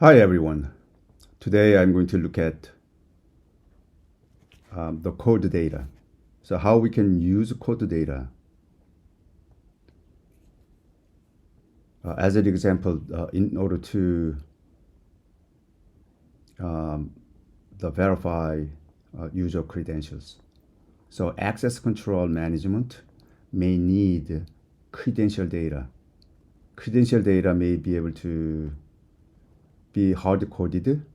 Hi everyone. Today I'm going to look at the code data. So how we can use code data. As an example, in order to verify user credentials. So access control management may need credential data. Credential data may be able to be hard-coded.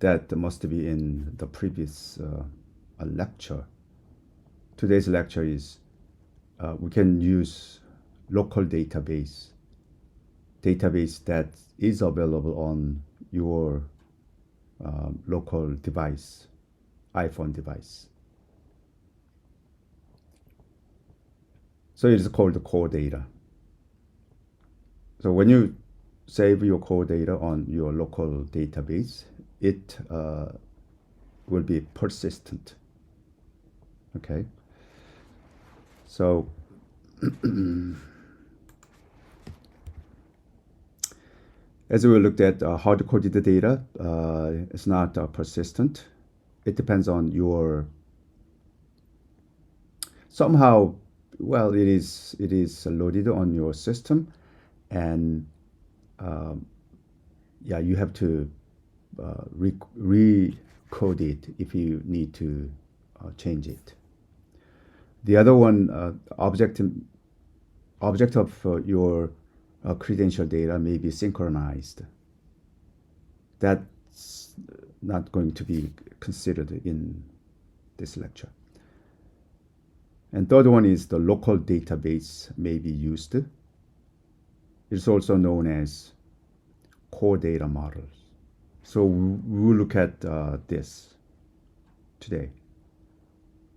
That must be in the previous lecture. Today's lecture is we can use local database that is available on your local device, iPhone device. So it is called core data. So when you save your core data on your local database, it will be persistent. Okay. So as we looked at hard-coded data, it's not persistent. It depends on your somehow. Well, it is loaded on your system, and yeah, you have to recode it if you need to change it. The other one, object of your credential data may be synchronized. That's not going to be considered in this lecture. And third one is the local database may be used. It's also known as core data models. So we will look at this today.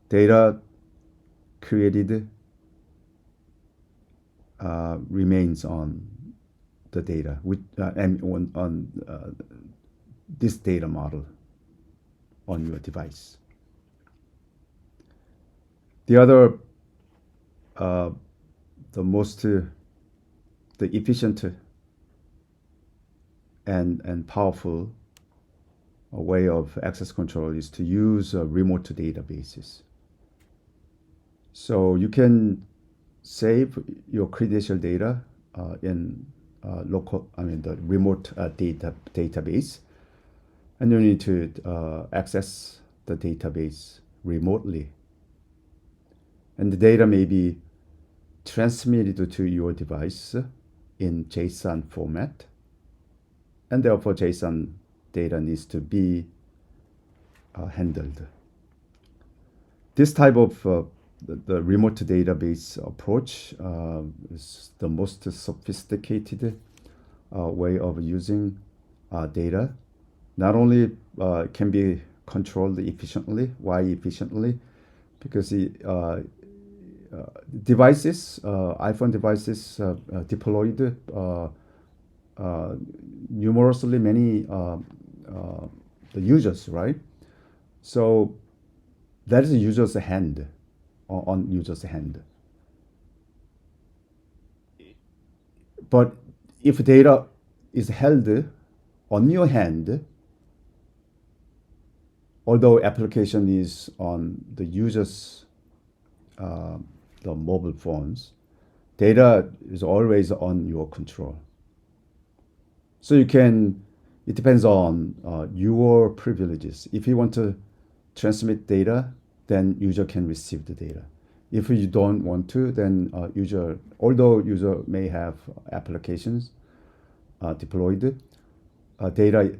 Data created remains on the data and on this data model on your device. The other, the efficient and powerful way of access control is to use remote databases. So you can save your credential data in the remote database, and you need to access the database remotely. And the data may be transmitted to your device in JSON format, and therefore JSON data needs to be handled. This type of the remote database approach is the most sophisticated way of using data. Not only can be controlled efficiently. Why efficiently? Because devices, iPhone devices deployed numerously many the users, right? So that is a user's hand, on user's hand. But if data is held on your hand, although application is on the user's the mobile phones, data is always on your control. So you can, it depends on your privileges. If you want to transmit data, then user can receive the data. If you don't want to, then although user may have applications deployed, data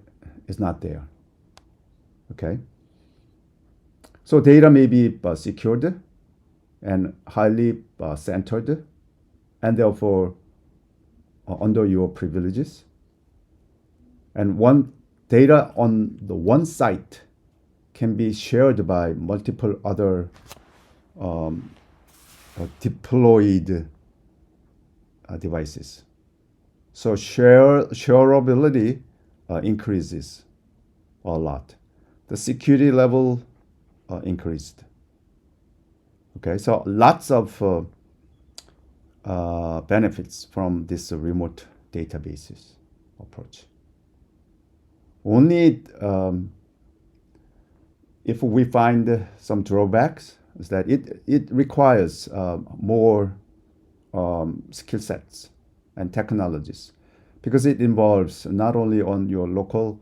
is not there. Okay. So data may be secured and highly centered, and therefore under your privileges. And one data on the one site can be shared by multiple other deployed devices. So shareability increases a lot. The security level increased. Okay, so lots of benefits from this remote databases approach. Only if we find some drawbacks is that it requires more skill sets and technologies, because it involves not only on your local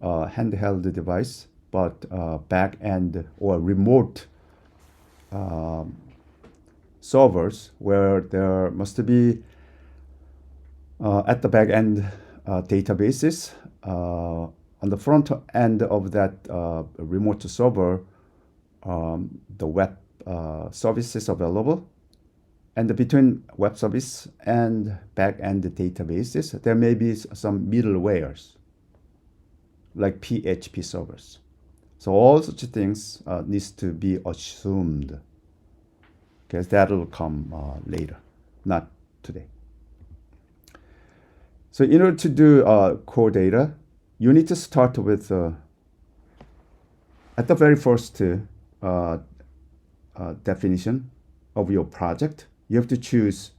handheld device, but back end or remote servers, where there must be at the back end databases. On the front end of that remote server, the web services available. And between web service and back-end databases, there may be some middlewares, like PHP servers. So all such things needs to be assumed, because that will come later, not today. So in order to do core data, you need to start with, at the very first definition of your project, you have to choose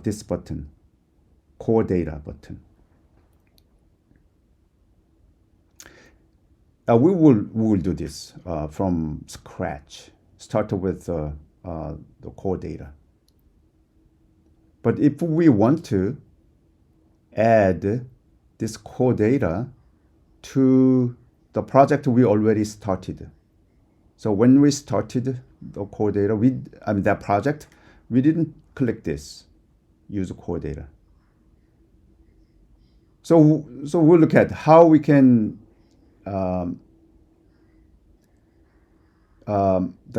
this button, core data button. We will do this from scratch, start with the core data. But if we want to add this core data to the project we already started. So when we started the core data, that project, we didn't click this, use core data. So we'll look at how we can the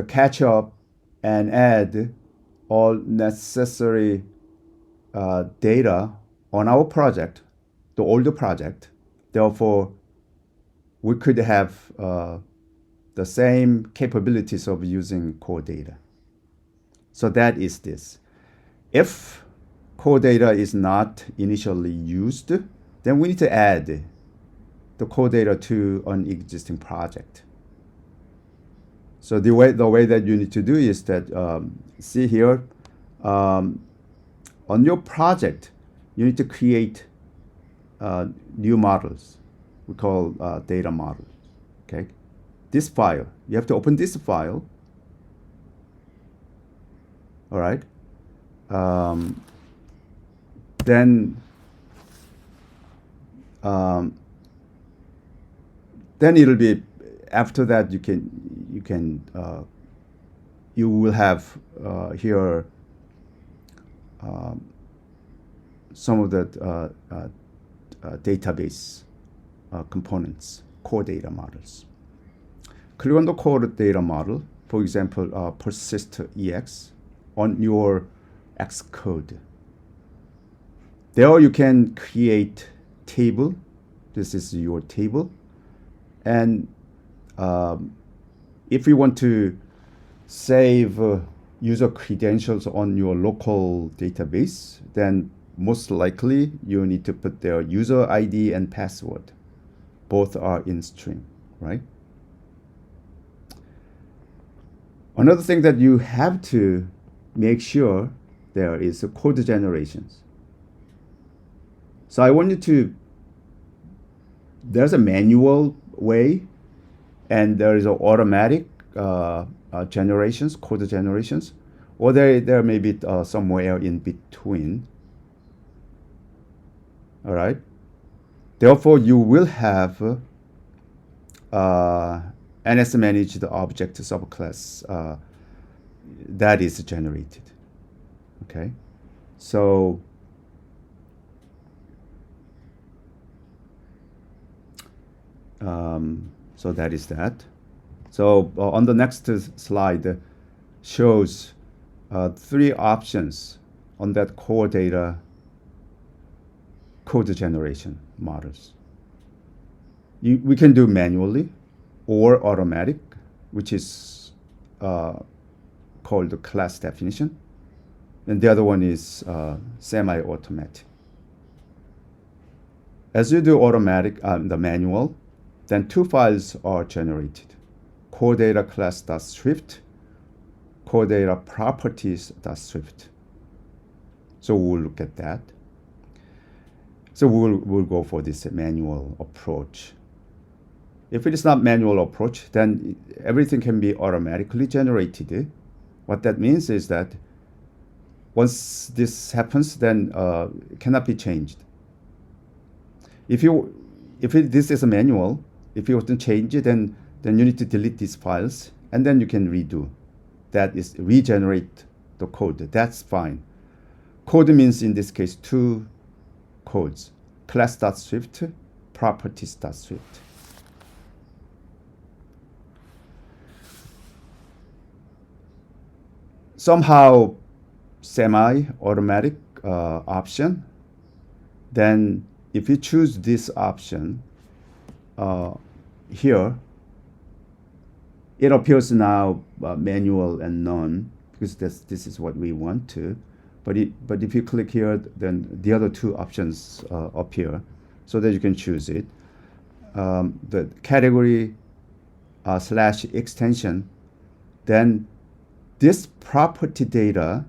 catch up and add all necessary data on our project, the older project. Therefore, we could have the same capabilities of using core data. So that is this. If core data is not initially used, then we need to add the core data to an existing project. So the way that you need to do is that, see here, on your project, you need to create new models. We call data models. Okay, this file, you have to open this file. All right. Then it'll be, after that you will have here some of the database components, core data models. Click on the core data model, for example, persist EX on your Xcode. There you can create table. This is your table. And if you want to save user credentials on your local database, then most likely you need to put their user ID and password. Both are in string, right? Another thing that you have to make sure there is a code generations. So I want you to, there's a manual way and there is an automatic generations, code generations, or there may be somewhere in between. All right. Therefore, you will have NS managed object subclass that is generated. Okay, so so that is that. So on the next slide shows 3 options on that core data code generation models. We can do manually or automatic, which is called the class definition. And the other one is semi-automatic. As you do automatic, the manual, then 2 files are generated. Core data class.swift, core data properties.swift. So we'll look at that. So we'll go for this manual approach. If it is not manual approach, then everything can be automatically generated. What that means is that once this happens, then it cannot be changed. If this is a manual, if you want to change it, then you need to delete these files, and then you can redo. That is regenerate the code. That's fine. Code means in this case two codes: class.swift, properties.swift. Somehow semi-automatic option, then if you choose this option here, it appears now manual and none, because this is what we want to. But if you click here, then the other two options appear, so that you can choose it. The category / extension, then this property data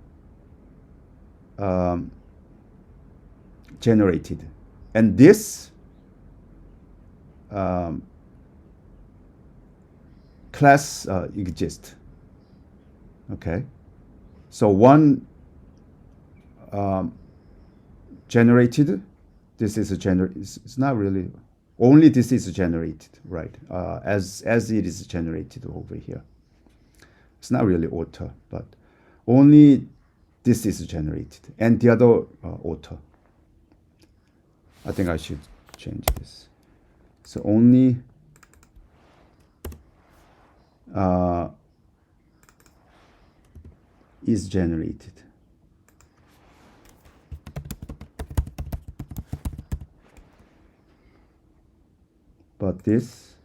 generated, and this class exists. Okay, so one generated. This is a it's not really, only this is generated, right? As it is generated over here. It's not really author, but only this is generated, and the other author. I think I should change this. So only is generated. But this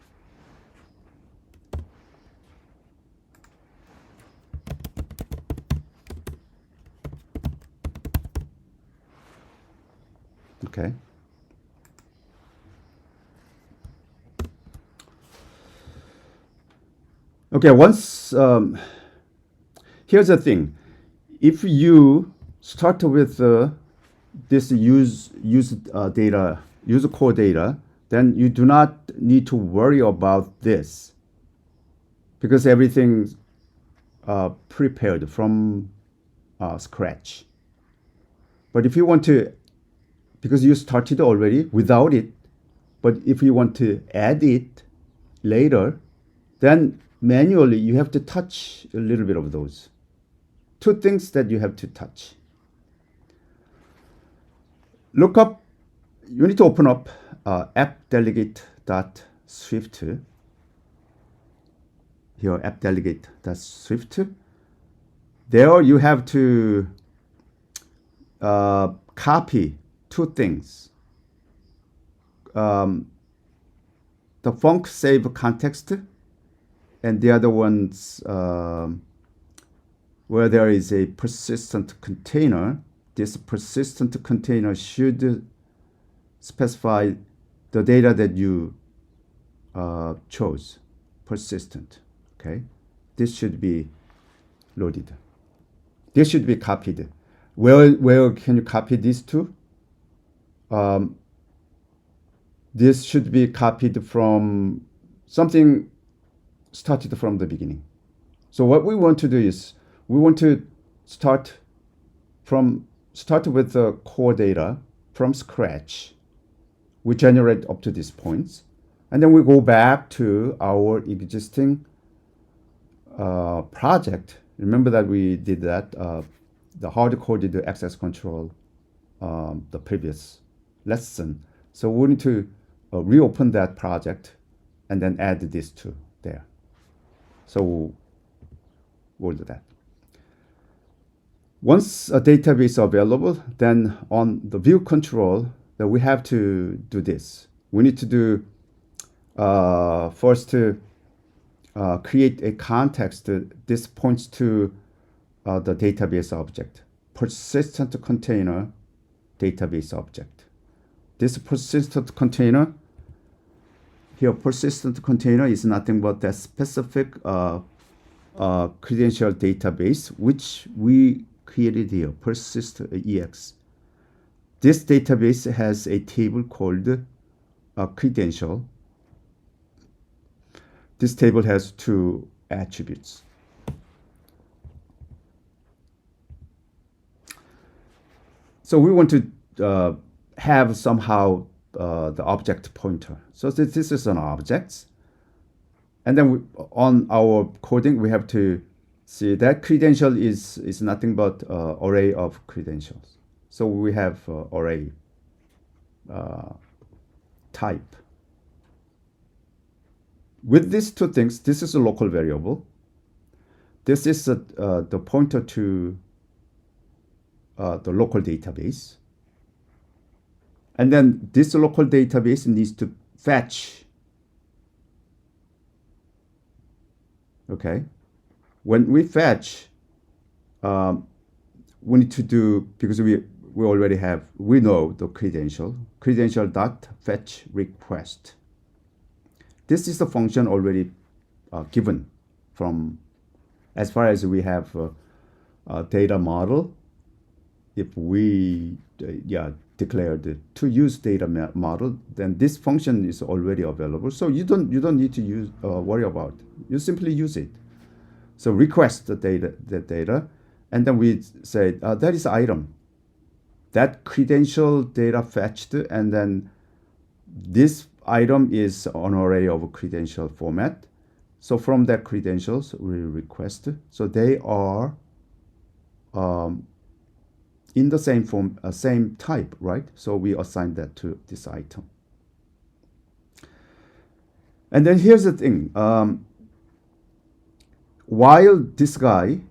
okay. Okay, once here's the thing. If you start with this use core data, then you do not need to worry about this, because everything's prepared from scratch. But if you want to, because you started already without it, but if you want to add it later, then manually you have to touch a little bit of those. Two things that you have to touch. Look up, you need to open up appdelegate.swift. Here, appdelegate.swift. There you have to copy two things. The func save context, and the other one's where there is a persistent container. This persistent container should specify the data that you chose, persistent. Okay, this should be loaded. This should be copied. Where can you copy these two? This should be copied from something started from the beginning. So what we want to do is we want to start with the core data from scratch. We generate up to these points, and then we go back to our existing project. Remember that we did that, the hard-coded access control, the previous lesson. So we need to reopen that project and then add these two there. So we'll do that. Once a database is available, then on the view control, that we have to do this. We need to do first to create a context. This points to the database object, persistent container database object. This persistent container, here persistent container is nothing but that specific credential database which we created here, persist ex. this database has a table called credential. This table has two attributes. So we want to have somehow the object pointer. So this is an object. And then on our coding, we have to see that credential is nothing but array of credentials. So we have array type. With these two things, this is a local variable. This is the pointer to the local database. And then this local database needs to fetch. Okay. When we fetch, we need to do, because we already have, we know the credential dot fetch request. This is the function already given from, as far as we have a data model. If we declared to use data model, then this function is already available. So you don't need to worry about it. You simply use it. So request the data, and then we say that is item. That credential data fetched, and then this item is an array of credential format. So from that credentials we request. So they are in the same form, same type, right? So we assign that to this item. And then here's the thing. While this guy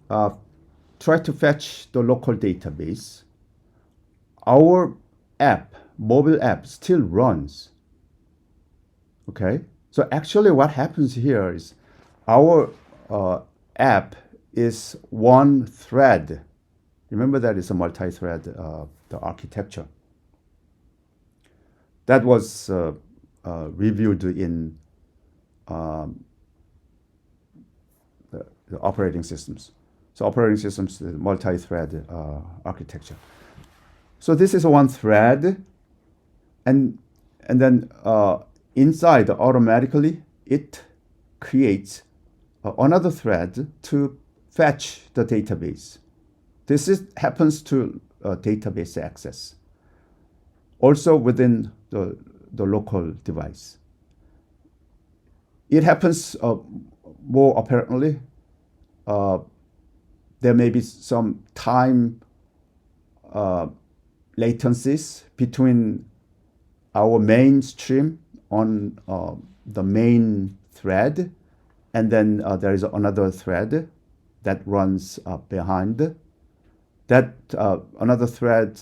tries to fetch the local database, our app, mobile app, still runs. Okay? So actually what happens here is our app is one thread. Remember that it's a multi-thread the architecture. That was reviewed in the operating systems. So operating systems, multi-thread architecture. So this is one thread, and then inside automatically it creates another thread to fetch the database. This happens to database access, also within the local device. It happens more apparently. There may be some time latencies between our main stream on the main thread, and then there is another thread that runs behind. That another thread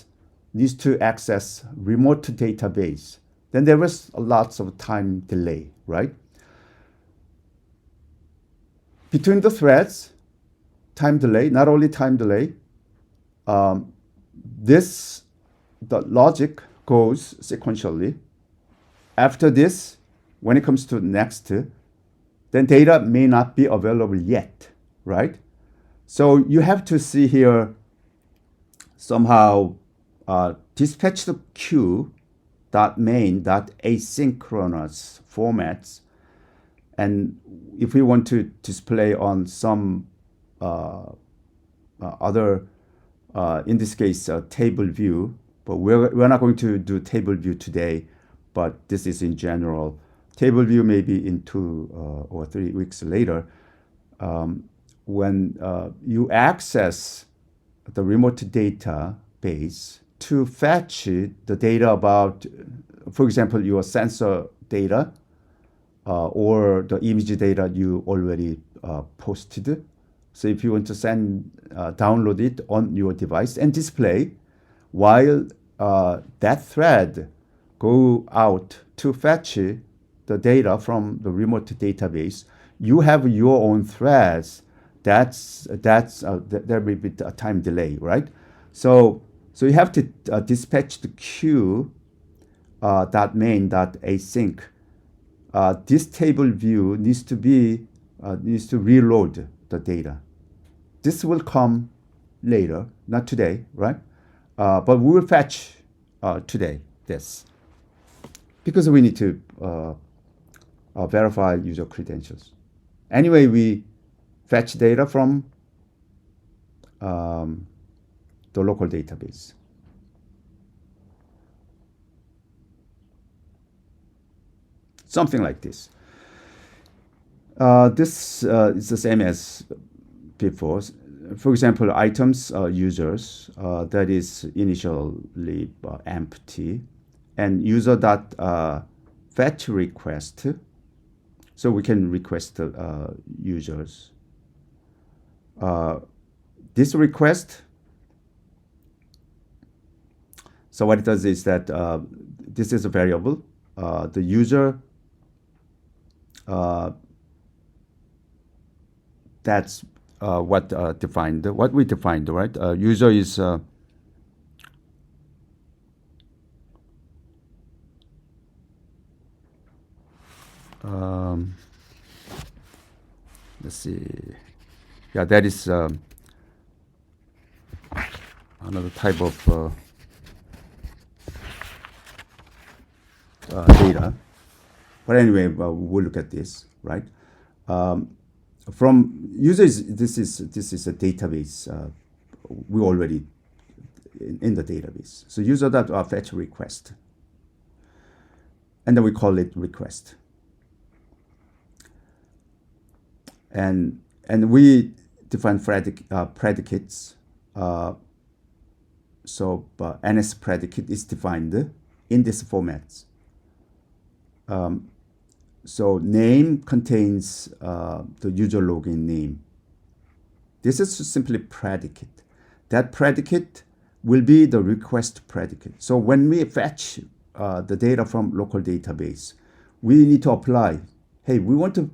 needs to access remote database. Then there was lots of time delay, right? Between the threads, time delay, not only time delay, the logic goes sequentially. After this, when it comes to next, then data may not be available yet, right? So you have to see here somehow dispatch the queue.main.asynchronous formats. And if we want to display on some other, in this case, table view, but we're not going to do table view today, but this is in general. Table view maybe in 2 or 3 weeks later. When you access the remote database to fetch the data about, for example, your sensor data or the image data you already posted. So if you want to download it on your device and display, while that thread go out to fetch the data from the remote database, you have your own threads. There will be a time delay, right? So you have to dispatch the queue.main.async. This table view needs to reload the data. This will come later, not today, right? but we will fetch today this because we need to verify user credentials. Anyway, we fetch data from the local database. Something like this. This is the same as before. For example, items users that is initially empty, and user dot fetch request. So we can request users. This request. So what it does is that this is a variable. The user. That's what we defined, right? User is let's see. Yeah, that is another type of data. But anyway, we'll look at this, right? From users, this is a database. We already in the database. So user dot fetch request, and then we call it request. And we define predicates. So NS predicate is defined in this format. So name contains the user login name. This is simply predicate. That predicate will be the request predicate. So when we fetch the data from local database, we need to apply, hey, we want to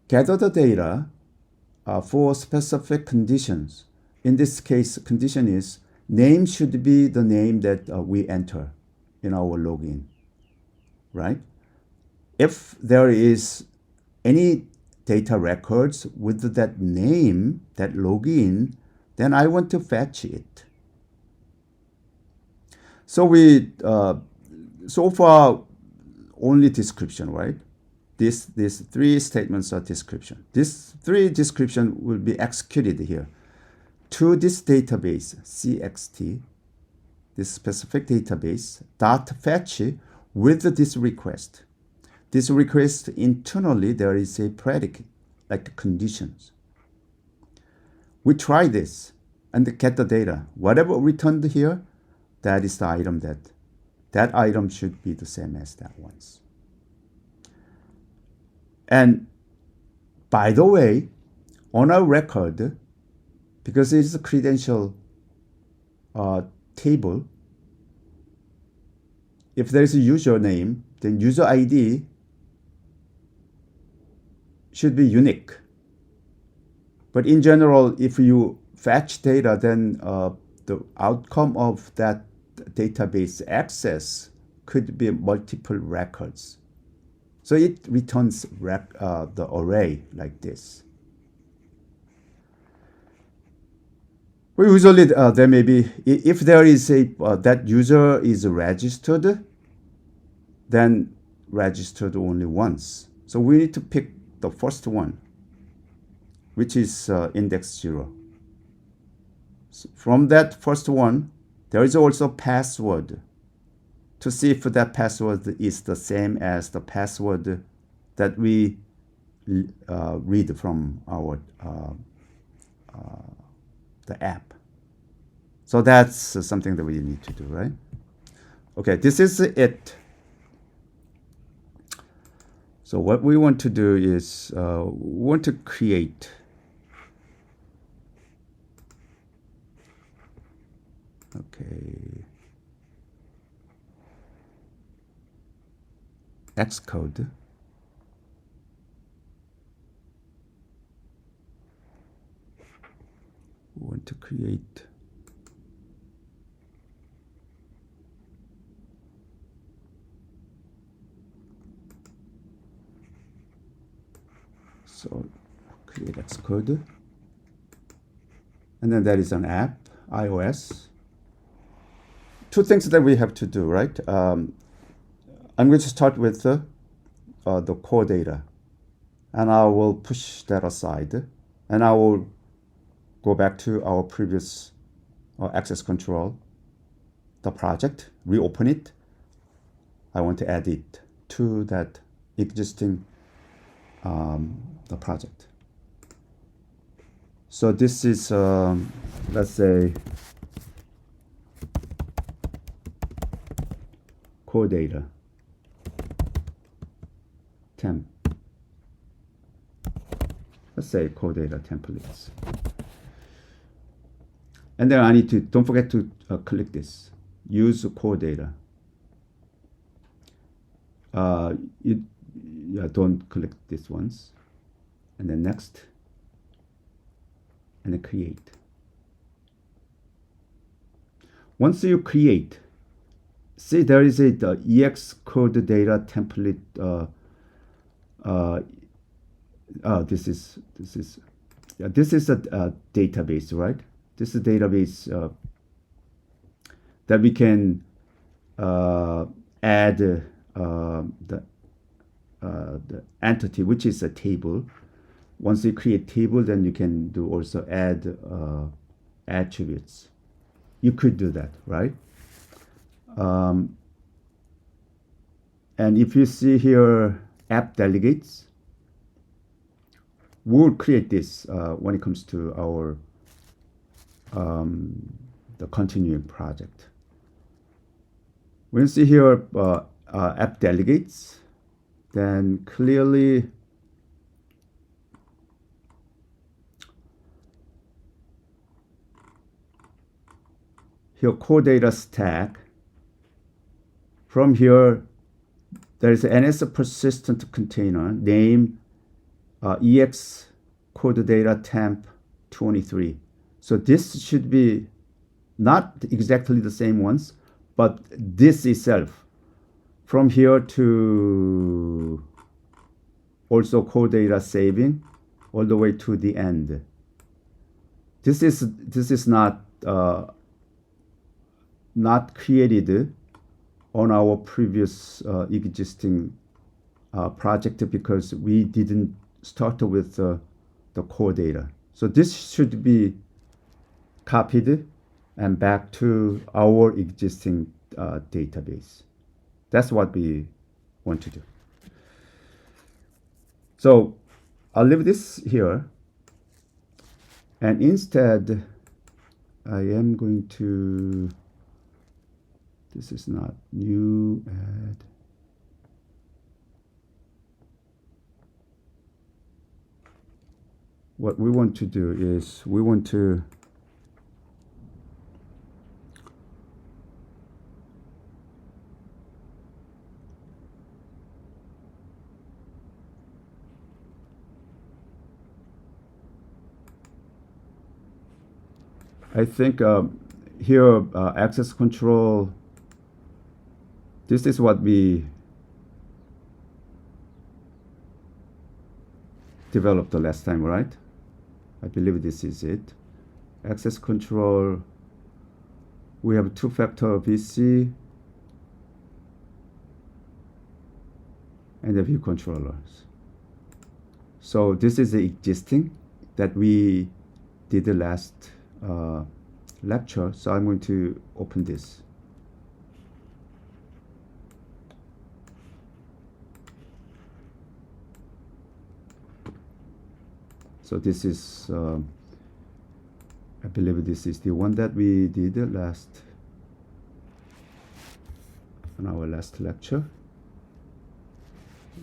gather the data for specific conditions. In this case, condition is name should be the name that we enter in our login, right? If there is any data records with that name, that login, then I want to fetch it. So we, so far, only description, right? These three statements are description. These three description will be executed here. To this database, CXT, this specific database, dot fetch with this request. This request internally, there is a predicate, like conditions. We try this and get the data. Whatever returned here, that is the item that item should be the same as that one's. And by the way, on our record, because it is a credential table, if there is a username, then user ID should be unique. But in general, if you fetch data, then the outcome of that database access could be multiple records. So it returns the array like this. We usually, there may be, if there is a, that user is registered, then registered only once. So we need to pick the first one, which is index 0. So from that first one, there is also password to see if that password is the same as the password that we read from our the app. So that's something that we need to do, right? Okay, this is it. So what we want to do is we want to create Xcode. We want to create so create Xcode, and then there is an app iOS. Two things that we have to do, right? I'm going to start with the core data, and I will push that aside, and I will go back to our previous access control, the project, reopen it. I want to add it to that existing the project. So this is, let's say, core data temp. Let's say core data templates. And then I need to, don't forget to click this, use core data. Don't click this once. And then next. And then create. Once you create, see there is the EX code data template. This is a database, right? This is a database that we can add the entity, which is a table. Once you create table, then you can do also add attributes. You could do that, right? And if you see here app delegates, we'll create this when it comes to our the continuing project. When you see here app delegates, then clearly here core data stack. From here, there is an NS persistent container name EX code data temp 23. So this should be not exactly the same ones, but this itself. From here to also core data saving all the way to the end. This is not created on our previous existing project because we didn't start with the core data. So this should be copied and back to our existing database. That's what we want to do. So I'll leave this here, and instead I am going to, this is not new, add. What we want to do is we want to I think here access control, this is what we developed the last time, right? I believe this is it. Access control, we have two-factor VC and the view controllers. So this is the existing that we did the last lecture. So I'm going to open this. So this is, I believe this is the one that we did last, on our last lecture.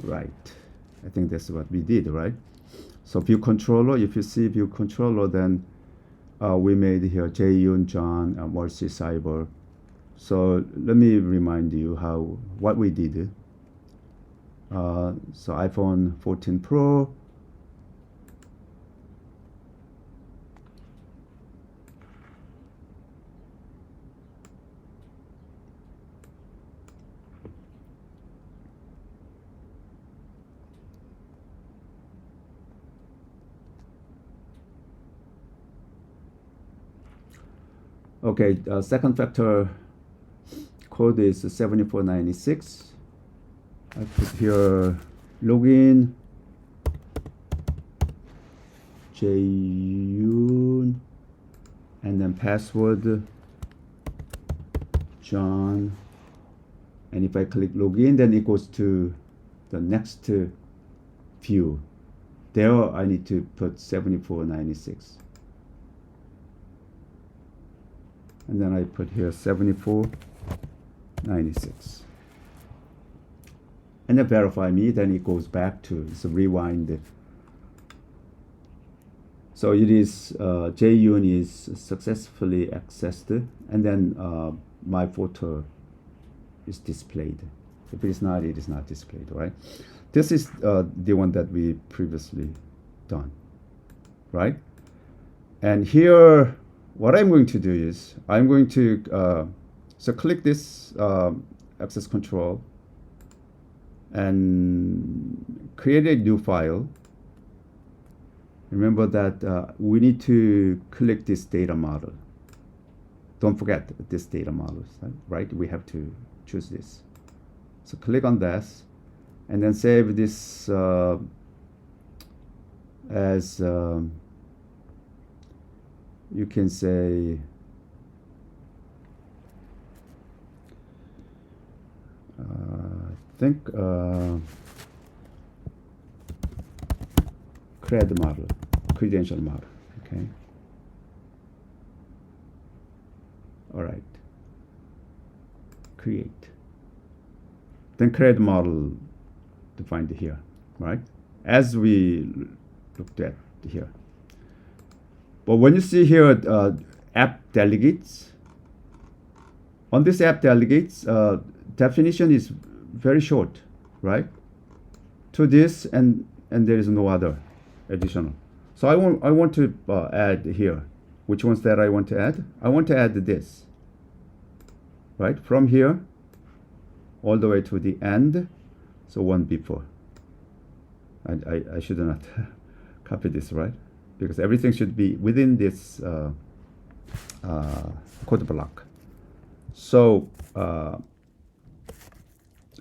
Right, I think that's what we did, right? So view controller, if you see view controller, then we made here Jae-yoon, John, Mercy, Cyber. So let me remind you what we did. So iPhone 14 Pro, Okay, second factor code is 7496. I put here login Jayun and then password John, and if I click login, then it goes to the next view. There I need to put 7496, and then I put here 7496, and then verify me, then it goes back to, it's a rewind. So it is Jayun is successfully accessed, and then my photo is displayed. If it is not, it is not displayed, right? This is the one that we previously done, right? And here, what I'm going to do is, I'm going to, so click this access control and create a new file. Remember that we need to click this data model. Don't forget this data model, right? We have to choose this. So click on this, and then save this as, you can say, I think cred model, credential model, okay? All right, create. Then cred model defined here, right? As we looked at here. But when you see here app delegates, on this app delegates, definition is very short, right? To this, and there is no other additional. So I want to add here. Which ones that I want to add? I want to add this, right? From here all the way to the end. So one before. I should not copy this, right? Because everything should be within this code block. So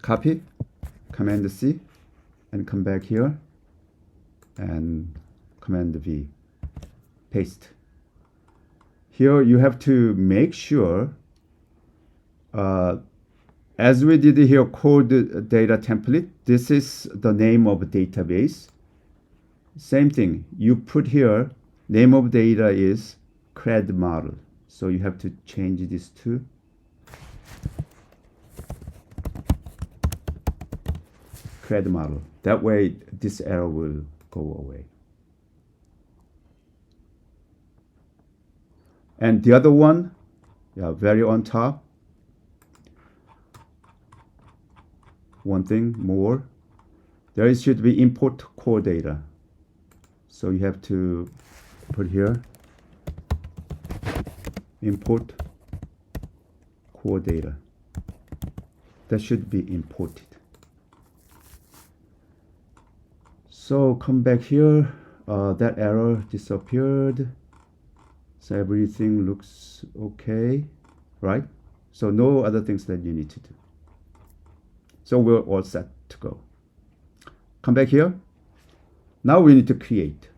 copy, Command C, and come back here, and Command V, paste. Here you have to make sure, as we did here, code data template, this is the name of database. Same thing, you put here, name of data is cred model. So you have to change this to cred model. That way this error will go away. And the other one, yeah, very on top. One thing more, there should be import core data. So you have to put here, import core data. That should be imported. So come back here, that error disappeared. So everything looks okay, right? So no other things that you need to do. So we're all set to go. Come back here. Now we need to create.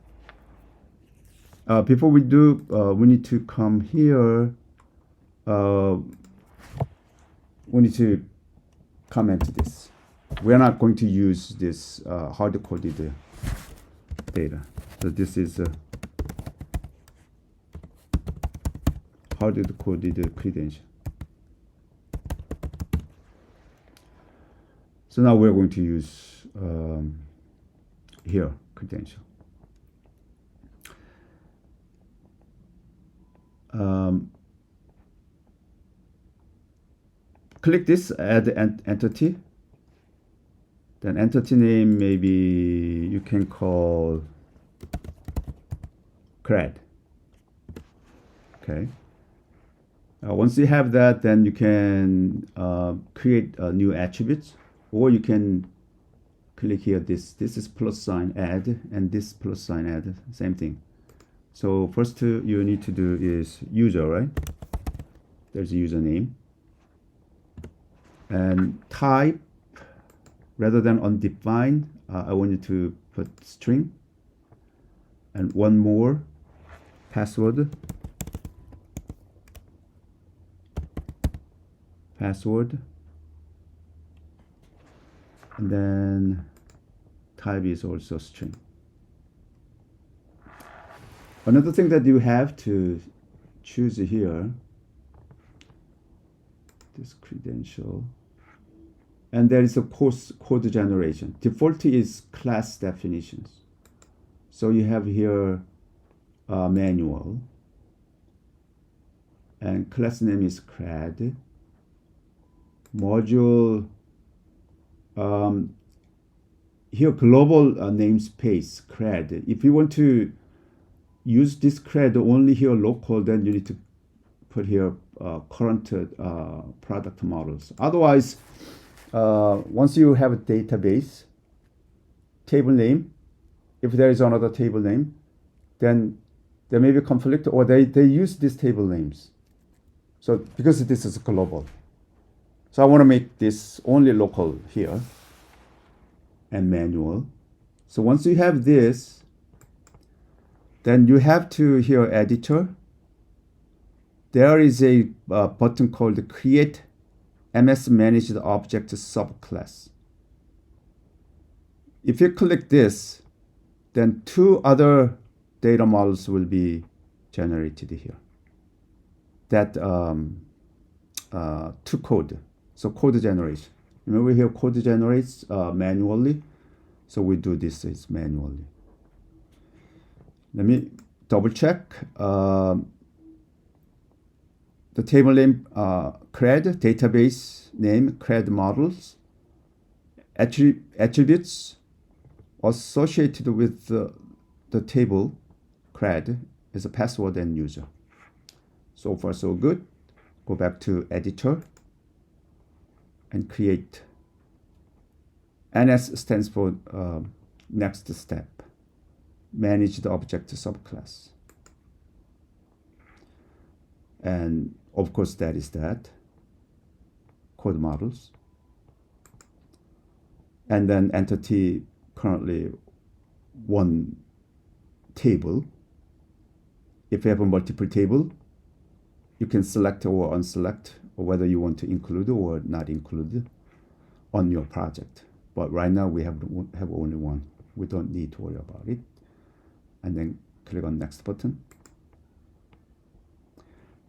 Before we do, we need to come here. We need to comment this. We're not going to use this hard-coded data. So this is hard-coded credential. So now we're going to use here credential. Click this, add an entity. Then entity name, maybe you can call cred. Okay. Once you have that, then you can create new attributes, or you can click here. This is plus sign add, and this plus sign add, same thing. So first you need to do is user, right? there's a username. And type, rather than undefined, I want you to put string. And one more, password. And then type is also string. Another thing that you have to choose here, this credential, and there is a code generation. Default is class definitions. So you have here manual, and class name is CRAD. Module, here global namespace CRAD. If you want to use this CRAD only here local, then you need to put here current product models. Otherwise, once you have a database, table name, if there is another table name, then there may be conflict, or they use these table names. So because this is global. So I want to make this only local here and manual. So once you have this, then you have to here editor. There is a button called Create MS Managed Object Subclass. If you click this, then two other data models will be generated here. That to code. So code generation. Remember here code generates manually. So we do this is manually. Let me double check. The table name CRAD, database name CRAD models, attributes associated with the table CRAD is a password and user. So far so good. Go back to editor and create. NS stands for next step. Manage the object subclass. And of course that is that. Code models. And then entity currently one table. If you have a multiple table, you can select or unselect, or whether you want to include or not include on your project. But right now we have only one. We don't need to worry about it. And then click on next button.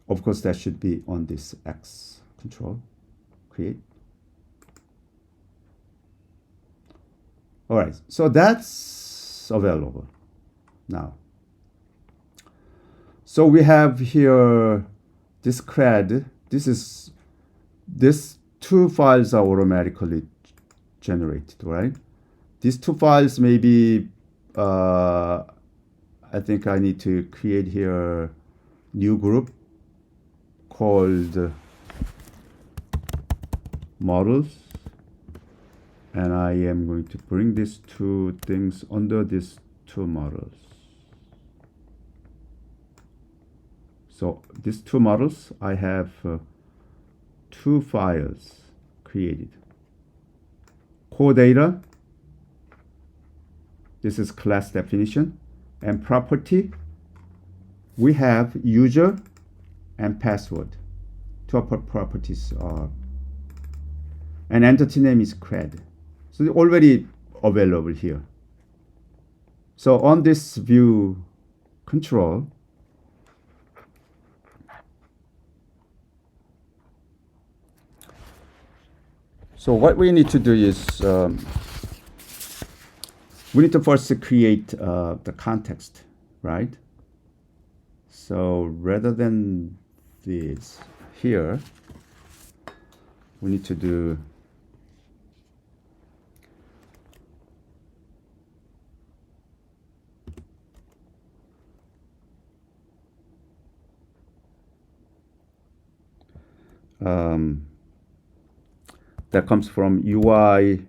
Of course, that should be on this X control, create. All right, so that's available now. So we have here this CRAD. This two files are automatically generated, right? These two files may be, I think I need to create here new group called models, and I am going to bring these two things under these two models. So these two models, I have two files created. Core data, this is class definition, and property, we have user and password. Two properties are, and entity name is CRAD. So they're already available here. So on this view control, so what we need to do is we need to first create the context, right? So rather than this here, we need to do that comes from UI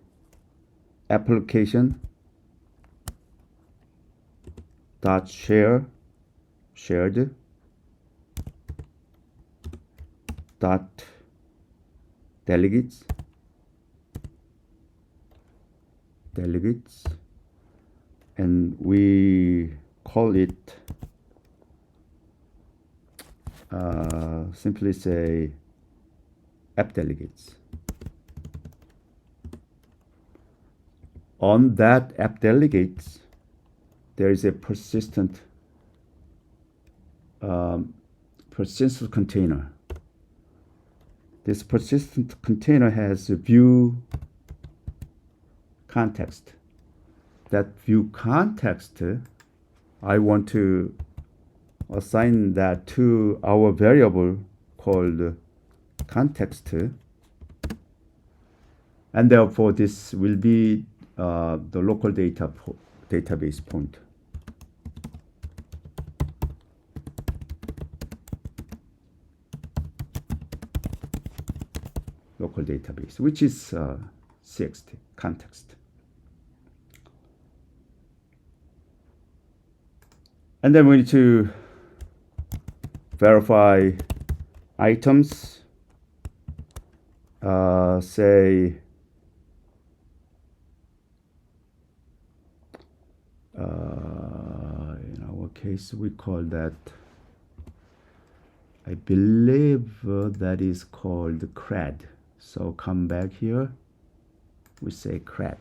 application dot shared dot delegates, and we call it simply say app delegates. On that app delegates, there is a persistent container. This persistent container has a view context. That view context, I want to assign that to our variable called context, and therefore this will be the local database point. Local database, which is CXT context. And then we need to verify items. Say in our case we call that, I believe that is called CRAD. So come back here, we say CRAD.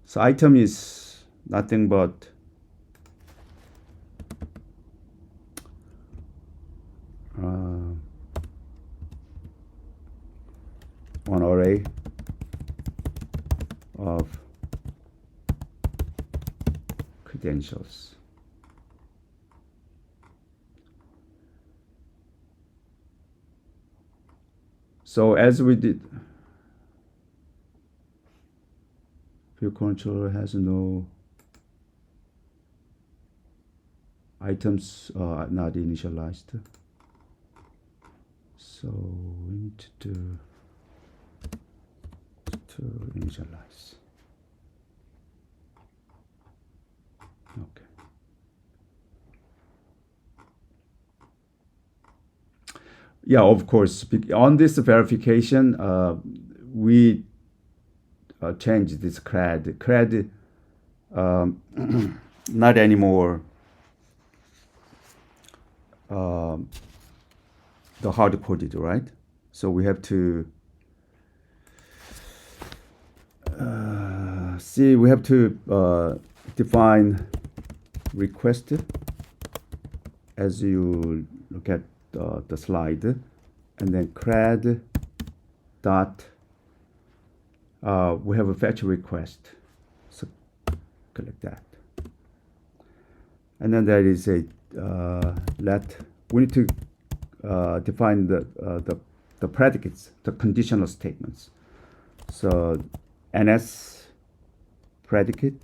So item is nothing but an array of credentials. So as we did, view controller has no items not initialized. So we need to initialize. Okay. Yeah, of course. On this verification, we changed this CRAD. CRAD not anymore the hard coded, right? So we have to we have to define request as you look at the slide, and then CRAD dot we have a fetch request, so collect that, and then there is a we need to define the predicates, the conditional statements. So NS predicate,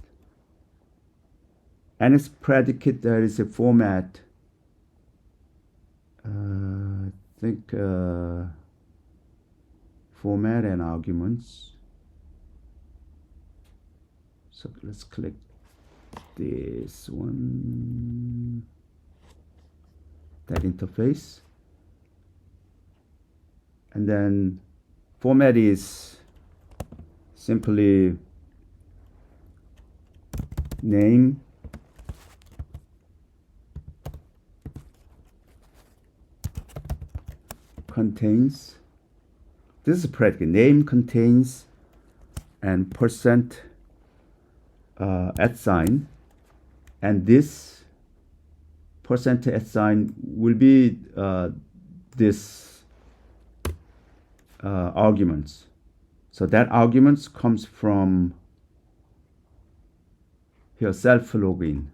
there is a format, I think format and arguments. So let's click this one, that interface, and then format is simply name contains, this is predicate, name contains, and percent @, and this percent @ will be this arguments. So that arguments comes from here, self login.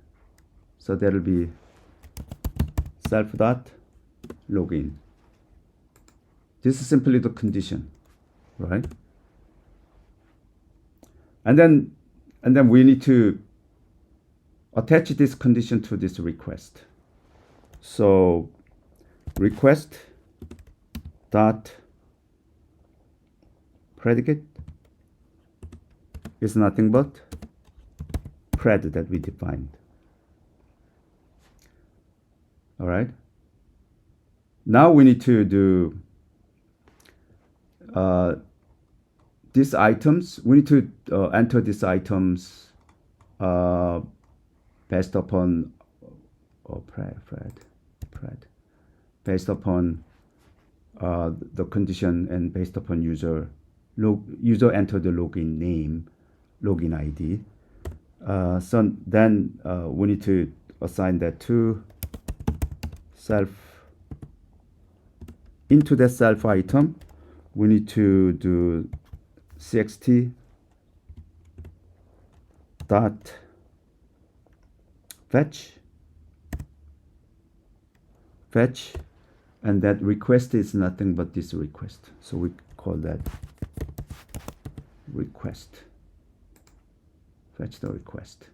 So there will be self.login. This is simply the condition, right? And then we need to attach this condition to this request. So request dot predicate is nothing but pred that we defined. All right. Now we need to do these items. We need to enter these items based upon based upon the condition and based upon user enter the login name, login ID. So then we need to assign that to self. Into that self item, we need to do cxt dot fetch, and that request is nothing but this request. So we call that request. Fetch the request.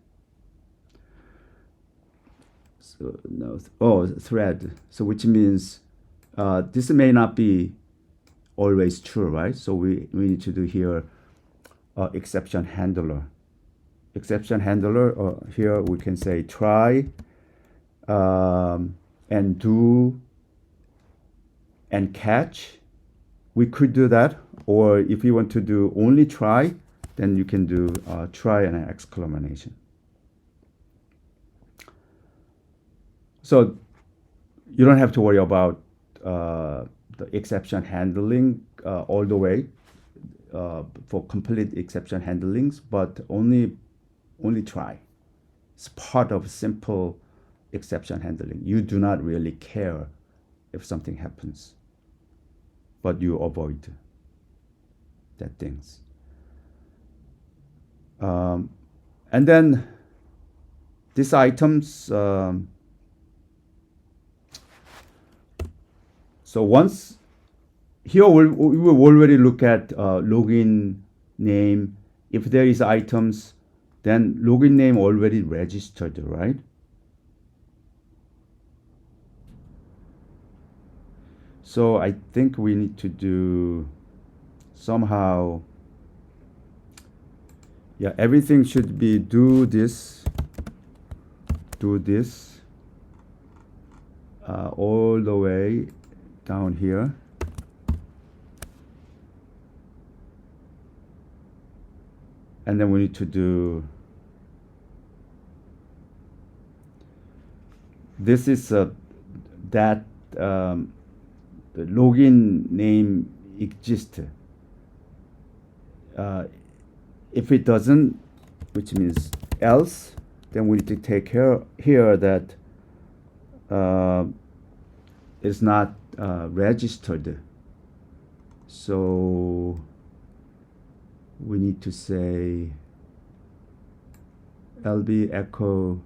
So no, thread. So which means this may not be always true, right? So we need to do here exception handler. Exception handler, here we can say try and do and catch. We could do that, or if you want to do only try, then you can do try and an exclamation. So you don't have to worry about the exception handling all the way for complete exception handlings, but only try. It's part of simple exception handling. You do not really care if something happens, but you avoid that things. And then these items, so once here we will already look at login name. If there is items, then login name already registered, right? So I think we need to do somehow, yeah, everything should be do this, all the way down here. And then we need to do, this is that the login name exists. If it doesn't, which means else, then we need to take care here that it's not registered. So we need to say lb echo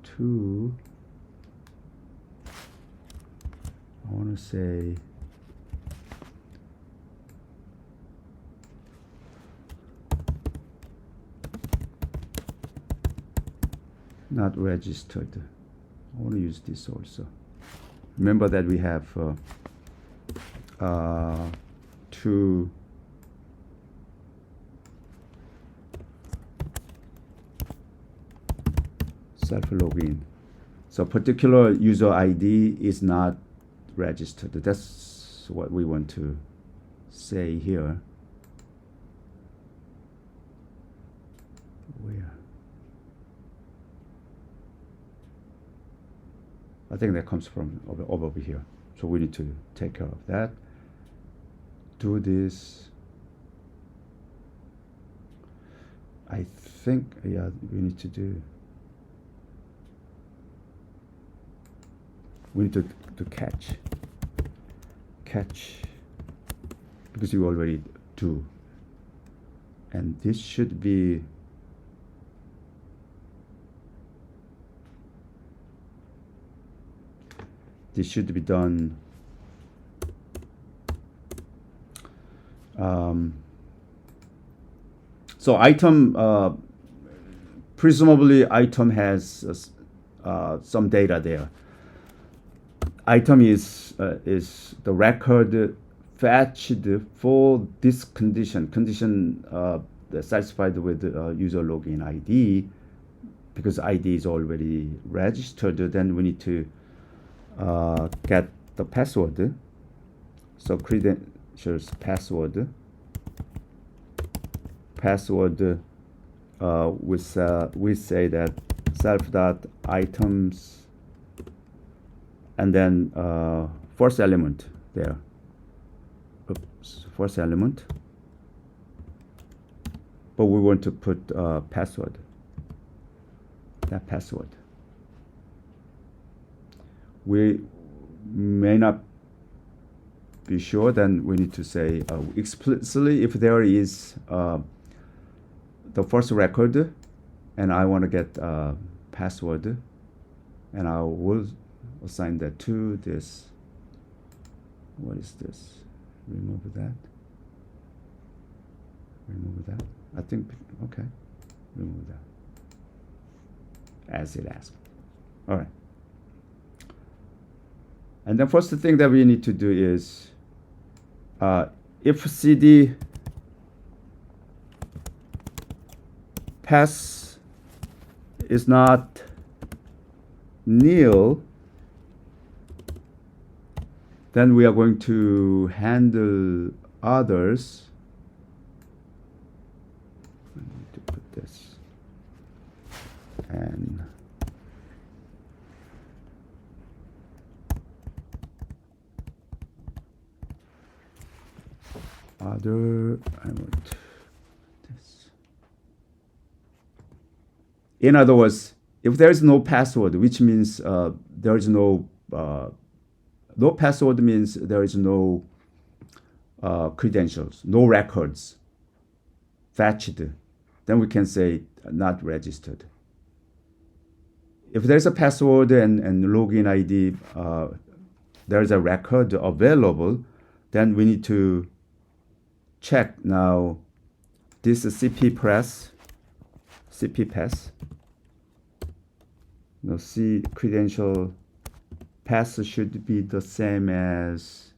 to, I want to say not registered. I want to use this also. Remember that we have to self login. So particular user ID is not registered. That's what we want to say here. Where? I think that comes from over here. So we need to take care of that. Do this. I think, yeah, we need to do. We need to catch, because you already do. And this should be, done. So item, presumably item has some data there. Item is the record fetched for this condition satisfied with user login ID, because ID is already registered. Then we need to get the password. So credentials password. Password we say that self.items and then first element there. Oops, first element. But we want to put password. That password. We may not be sure, then we need to say explicitly if there is the first record and I want to get password, and I will assign that to this. What is this? Remove that. Remove that. I think, okay. Remove that. As it asked. All right. And the first thing that we need to do is if cd pass is not nil, then we are going to handle others. I need to put this and other. I want this. In other words, if there is no password, which means there is no password means there is no credentials, no records fetched, then we can say not registered. If there's a password and login ID, there's a record available, then we need to check now this CP pass, no, C credential pass should be the same as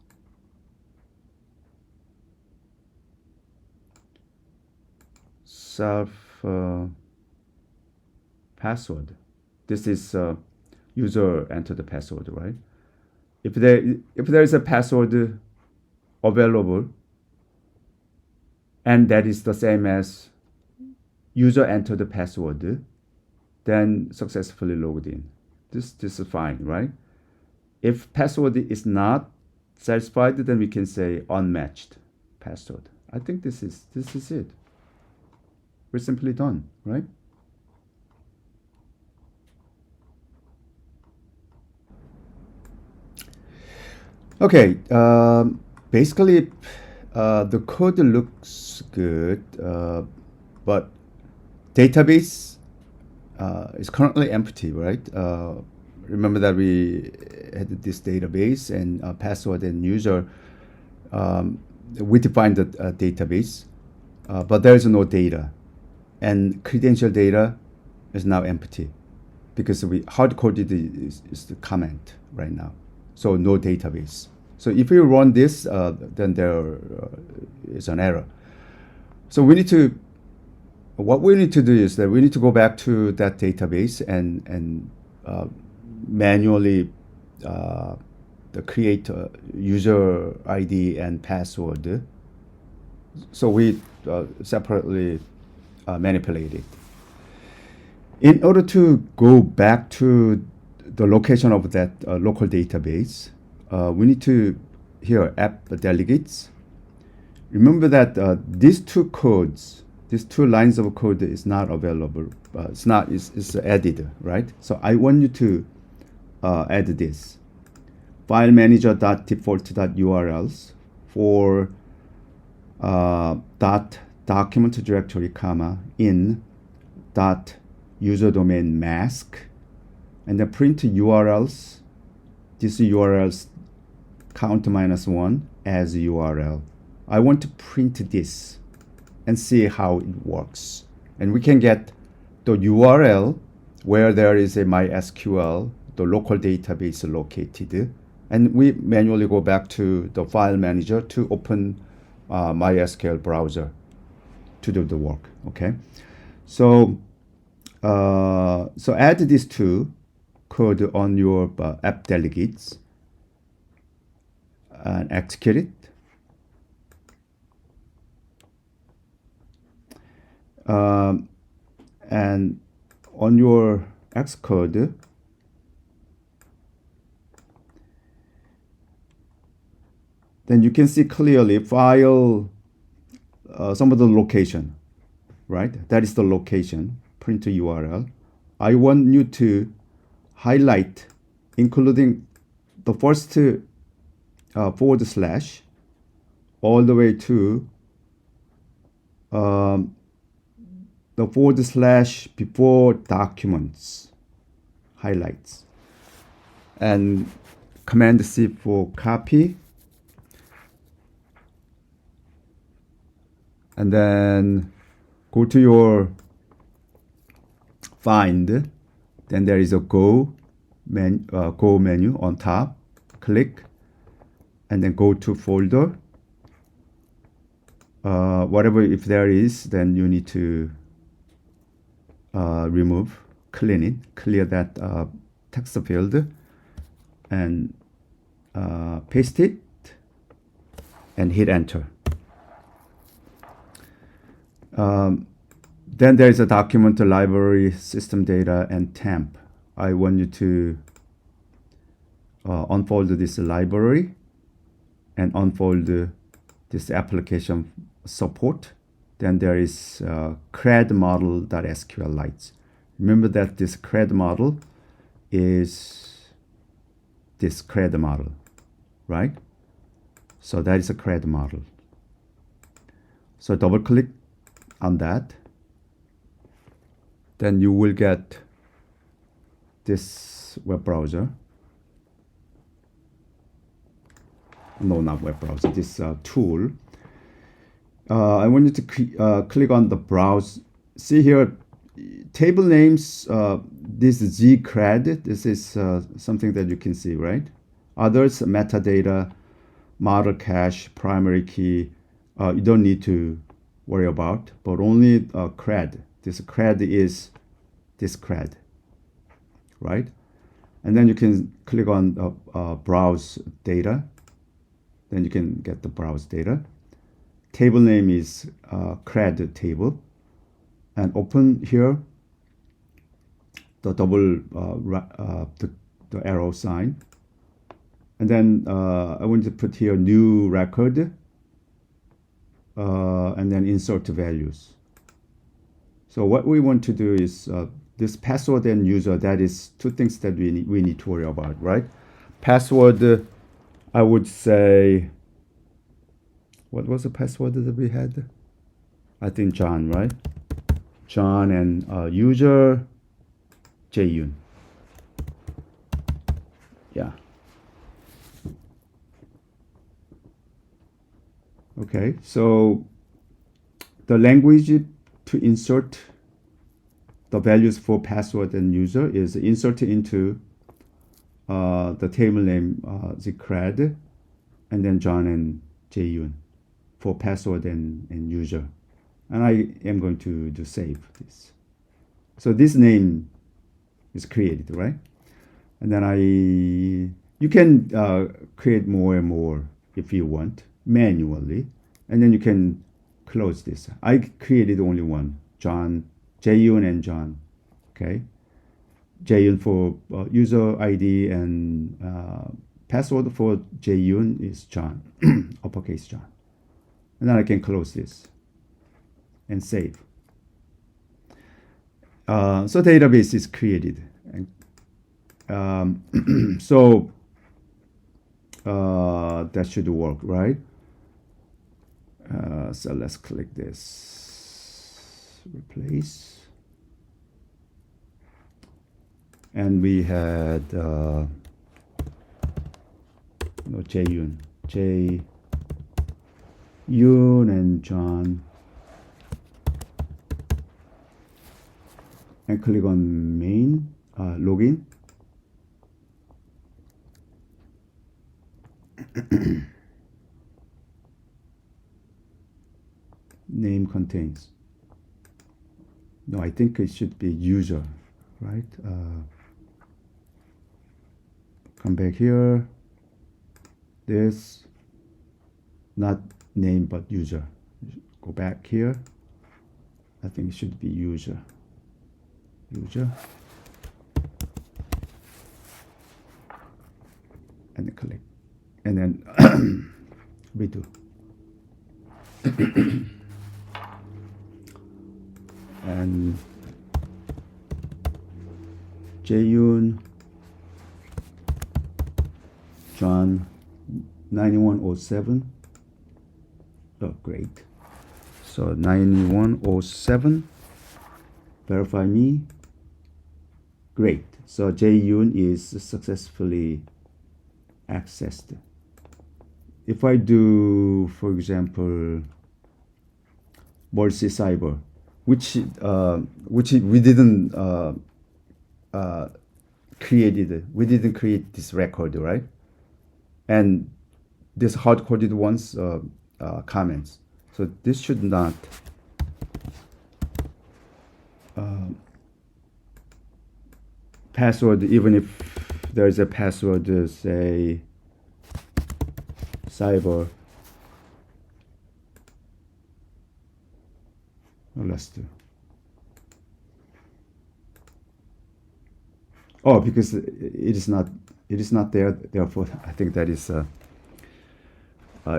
self password. This is user enter the password, right? If there is a password available and that is the same as user enter the password, then successfully logged in. This is fine, right? If password is not satisfied, then we can say unmatched password. I think this is it. We're simply done, right? Okay, basically the code looks good, but database is currently empty, right? Remember that we had this database and password and user. We defined the database, but there is no data, and credential data is now empty because we hard-coded is the comment right now. So no database. So if you run this, then there is an error. So what we need to do is that we need to go back to that database and manually create a user ID and password. So we separately manipulate it. In order to go back to the location of that local database, we need to here app delegates. Remember that these two lines of code is not available. It's added, right? So I want you to add this file manager.default.urls for document directory comma in dot user domain mask, and then print URLs. This URLs count -1 as URL. I want to print this and see how it works. And we can get the URL where there is a MySQL, the local database located. And we manually go back to the file manager to open MySQL browser to do the work, okay? So add these two code on your app delegates and execute it. And on your Xcode, then you can see clearly file some of the location, right? That is the location, print URL. I want you to highlight, including the first forward slash all the way to the forward slash before documents, highlights, and Command C for copy, and then go to your find. Then there is a go menu on top. Click, and then go to folder. Whatever, if there is, then you need to remove, clean it, clear that text field, and paste it, and hit enter. Then there is a document, library, system data, and temp. I want you to unfold this library and unfold this application support. Then there is CRED model.SQLite. Remember that this CRED model is this CRED model, right? So that is a CRED model. So double click on that. Then you will get this web browser. No, not web browser, this tool. I want you to click on the browse. See here, table names, this zcred, this is something that you can see, right? Others, metadata, model cache, primary key, you don't need to worry about, but only cred. This cred is this cred, right? And then you can click on browse data. Then you can get the browse data. Table name is cred table, and open here the double the arrow sign, and then I want to put here new record, and then insert values. So what we want to do is this password and user, that is two things that we need to worry about, right? Password, I would say, what was the password that we had? I think John, right? John, and user Jaeyun. Yeah. Okay, so the language to insert the values for password and user is inserted into the table name zcred, and then John and Jaeyun for password and user. And I am going to save this. So this name is created, right? And then you can create more and more if you want manually, and then you can close this. I created only one, John, Jaeyun and John. Okay, Jaeyun for user ID, and password for Jaeyun is John, uppercase John. And then I can close this and save. So database is created, and so that should work, right? So let's click this, replace, and we had Jaeyun and John, and click on main, login. Name contains. No, I think it should be user, right? come back here, this, not name but user. Go back here, I think it should be user, and then click, and then redo. And Jaeyoon, John, 9107. Oh, great. So 9107, verify me. Great. So Jaeyoon is successfully accessed. If I do, for example, Mercy Cyber, which we didn't create this record, right? And this hard-coded ones comments. So this should not password, even if there is a password, say cyber. Well, let's do. Oh, because it is not there. Therefore, I think that is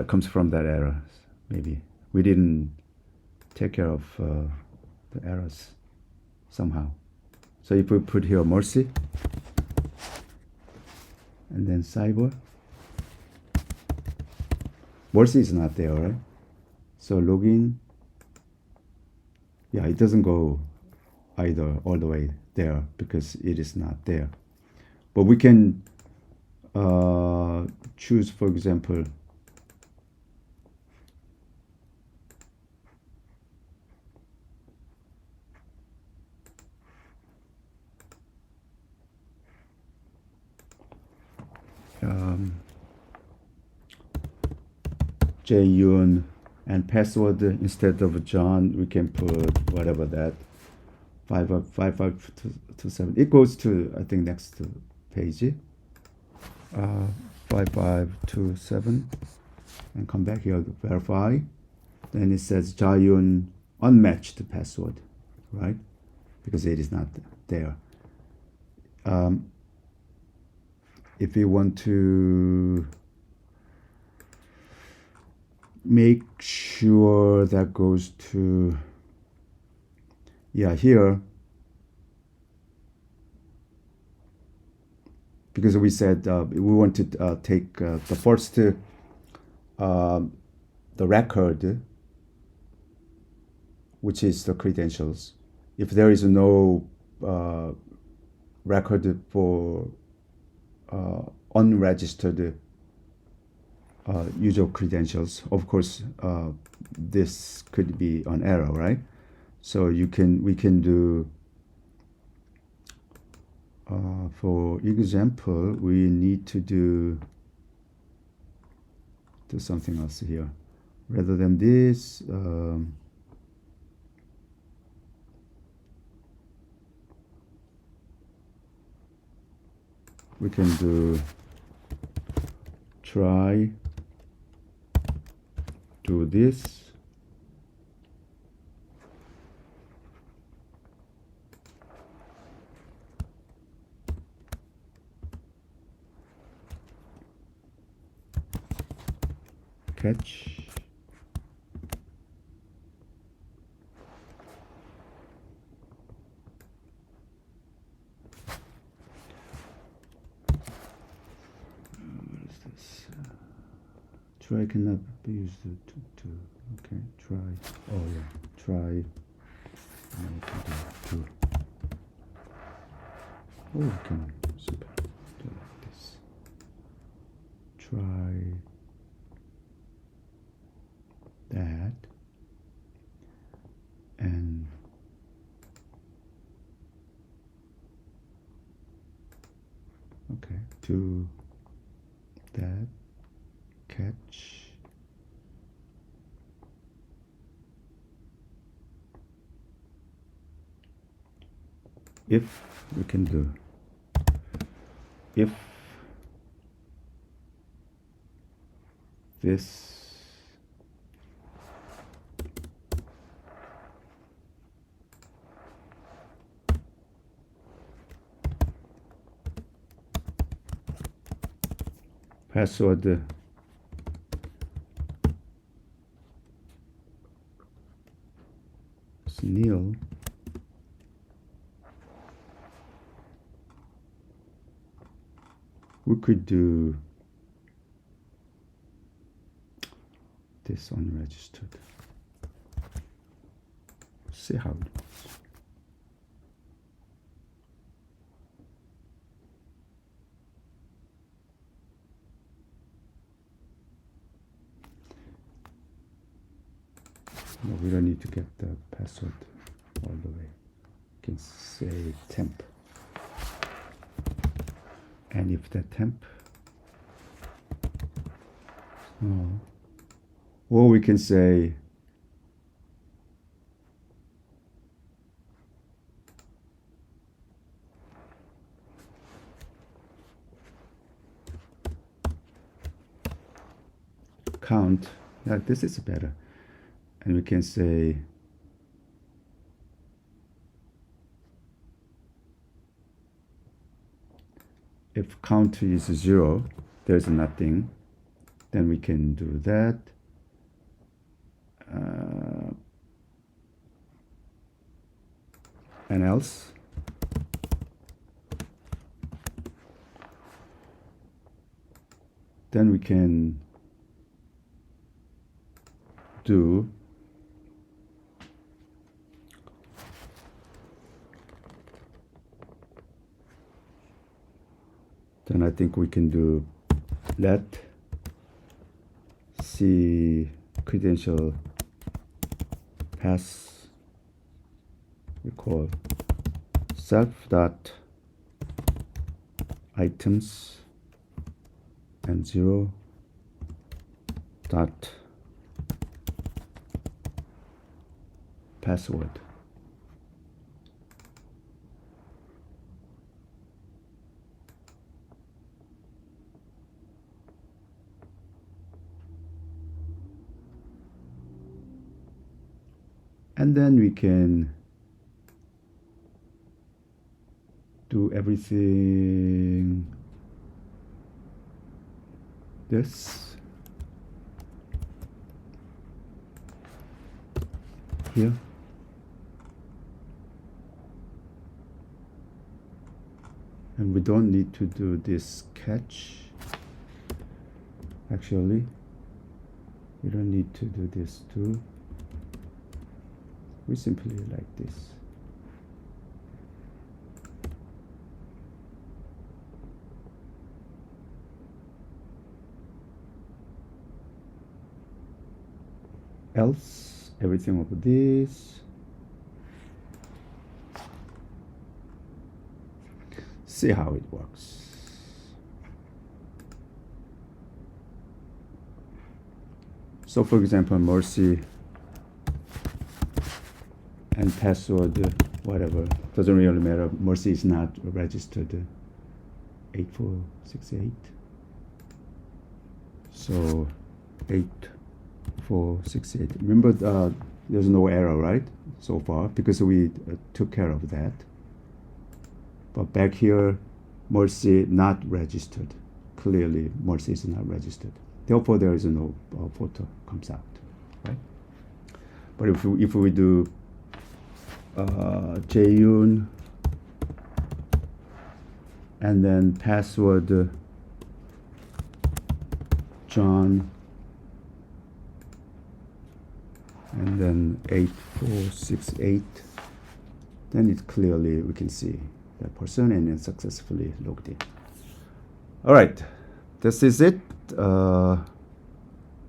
comes from that error. Maybe we didn't take care of the errors somehow. So if we put here Mercy and then cyber, Mercy is not there, right? So login. Yeah, it doesn't go either all the way there because it is not there. But we can choose, for example, Jaeyoon, and password instead of John, we can put whatever that 5527. It goes to, I think, next page. 5527, and come back here to verify. Then it says Jaeyoon unmatched password, right? Because it is not there. If we want to make sure that goes to, yeah, here, because we said we want to take the first the record, which is the credentials. If there is no record for unregistered user credentials, of course this could be an error, right? So we can do for example, we need to do something else here rather than this. We can do try do this. Catch. What is this? Try cannot be used to okay, try. Oh yeah, try. To. Oh, we can do like this. Try that, and okay, do that, catch, if we can do if this. Password is nil. We could do this unregistered. See how it works. No, we don't need to get the password all the way. You can say temp. And if the temp, no, or we can say count. Yeah, this is better. And we can say if count is 0, there's nothing, then we can do that. And else. Then we can do then I think we can do let C credential pass we call self dot items and 0 dot password. And then we can do everything this here. And we don't need to do this catch. Actually, we don't need to do this too. We simply like this. Else, everything over this. See how it works. So for example, Mercy and password, whatever, doesn't really matter. Mercy is not registered 8468. So 8468. Remember, there's no error, right? So far, because we took care of that. But back here, Mercy not registered. Clearly, Mercy is not registered. Therefore, there is no photo comes out, right? But if we do Jaeyoon and then password John and then 8468, then it clearly we can see that person and then successfully logged in. All right, this is it.